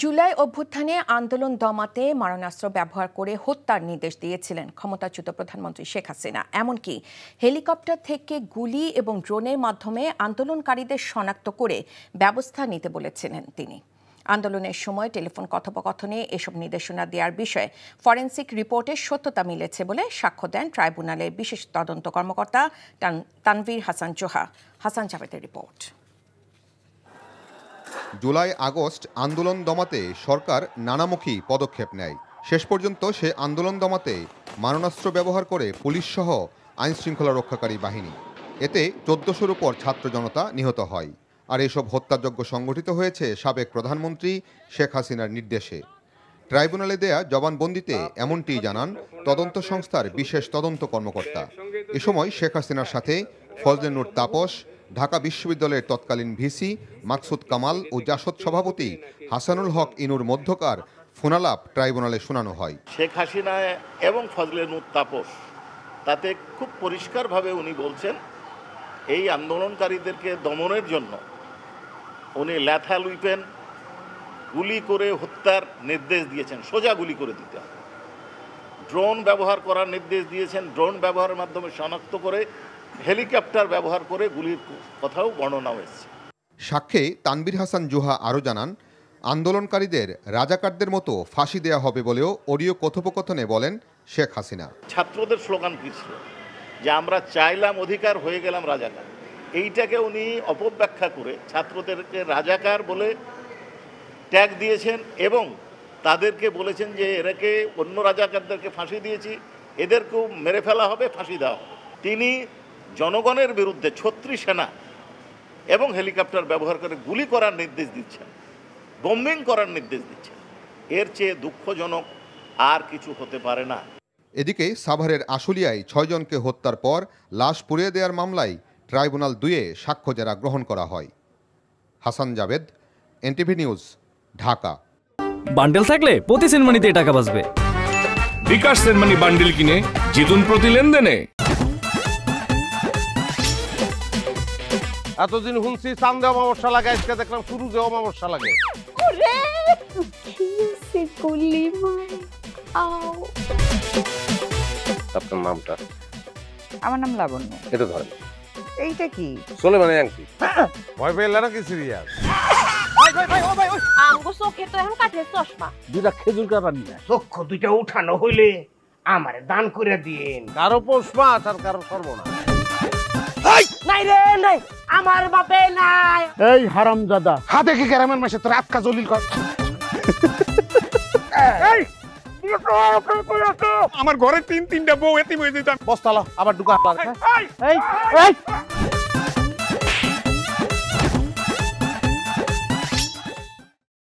জুলাই অভ্যুত্থানে আন্দোলন দমাতে মারণাস্ত্র ব্যবহার করে হত্যার নির্দেশ দিয়েছিলেন ক্ষমতাচ্যুত প্রধানমন্ত্রী শেখ হাসিনা। এমনকি হেলিকপ্টার থেকে গুলি এবং ড্রোনের মাধ্যমে আন্দোলনকারীদের শনাক্ত করে ব্যবস্থা নিতে বলেছিলেন তিনি। আন্দোলনের সময় টেলিফোন কথোপকথনে এসব নির্দেশনা দেওয়ার বিষয়ে ফরেনসিক রিপোর্টের সত্যতা মিলেছে বলে সাক্ষ্য দেন ট্রাইব্যুনালের বিশেষ তদন্ত কর্মকর্তা তানভীর হাসান জোহা। হাসান জাভেদের রিপোর্ট। জুলাই আগস্ট আন্দোলন দমাতে সরকার নানামুখী পদক্ষেপ নেয়। শেষ পর্যন্ত সে আন্দোলন দমাতে মারণাস্ত্র ব্যবহার করে পুলিশসহ আইনশৃঙ্খলা রক্ষাকারী বাহিনী। এতে ১৪০০-র উপর ছাত্র জনতা নিহত হয়। আর এসব হত্যাযজ্ঞ সংগঠিত হয়েছে সাবেক প্রধানমন্ত্রী শেখ হাসিনার নির্দেশে। ট্রাইব্যুনালে দেয়া জবানবন্দিতে এমনটি জানান তদন্ত সংস্থার বিশেষ তদন্ত কর্মকর্তা। এ সময় শেখ হাসিনার সাথে ফজলে নূর তাপস, ঢাকা বিশ্ববিদ্যালয়ের তৎকালীন ভিসি মাকসুদ কামাল ও জাসদ সভাপতি হাসানুল হক ইনুর মধ্যকার ফোনালাপ ট্রাইব্যুনালে শোনানো হয়। শেখ হাসিনা এবং ফজলে নূর তাপস তাতে খুব পরিষ্কারভাবে উনি বলছেন এই আন্দোলনকারীদেরকে দমনের জন্য উনি ল্যাথাল উইপেন গুলি করে হত্যার নির্দেশ দিয়েছেন, সোজা গুলি করে দিতে হবে। ড্রোন ব্যবহার করার নির্দেশ দিয়েছেন, ড্রোন ব্যবহারের মাধ্যমে শনাক্ত করে হেলিকপ্টার ব্যবহার করে গুলির কথাও বর্ণনা হয়েছে। সাক্ষ্যে তানভীর হাসান জোহা আরও জানান আন্দোলনকারীদের রাজাকারদের মতো ফাঁসি দেয়া হবে বলেও অডিও কথোপকথনে বলেন শেখ হাসিনা। ছাত্রদের স্লোগান কি ছিল যে আমরা চাইলাম অধিকার, হয়ে গেলাম রাজাকার। এইটাকে উনি অপব্যাখ্যা করে ছাত্রদেরকে রাজাকার বলে ট্যাগ দিয়েছেন এবং তাদেরকে বলেছেন যে এরাকে অন্য রাজাকারদেরকে ফাঁসি দিয়েছি, এদেরকেও মেরে ফেলা হবে, ফাঁসি দেওয়া হবে। তিনি জনগণের বিরুদ্ধে ছত্রি সেনা এবং হেলিকপ্টার ব্যবহার করে গুলি করার নির্দেশ দিচ্ছেন, বোম্বিং করার নির্দেশ দিচ্ছেন। এর চেয়ে দুঃখজনক আর কিছু হতে পারে না। এদিকে সাভারের আশুলিয়ায় ৬ জনকে হত্যার পর লাশ পুড়িয়ে দেওয়ার মামলায় ট্রাইব্যুনাল ২-এ সাক্ষ্য জেরা গ্রহণ করা হয়। Hasan Javed, NTV news, Dhaka. Bundle থাকলে প্রতি সেনমানিতে টাকা বাঁচবে। বিকাশ সেনমানি বান্ডেল কিনে জিতুন প্রতি লেনদেনে। এতদিন শুনছি চান্দে অমাবস্যা লাগে, আজকে দেখলাম শুরুতে অমাবস্যা লাগে। আপনার নামটা? আমার নাম লাবণ্য। এটা ধরেন। এইটা কি? সোলেমানি আংটি। ভয় পেলে নাকি সিরিয়াস? আমগো চোখে তো এখন কাঠের চশমা। দুইটা খেজুর কাটা নিয়ে চক্ষু দুইটা উঠানো হইলে আমারে দান করে দিন। কারো পোষ মাছ আর কারো সর্বনাশ। নাই রে নাই, আমার বাপে নাই। এই হারামজাদা, হাতে কি গ্রামের মাসে তোর আটকা জলিল কর। আমার ঘরে তিনটা বউ এতিম হয়ে যেতাম। বস্তালা আবার ঢুকা।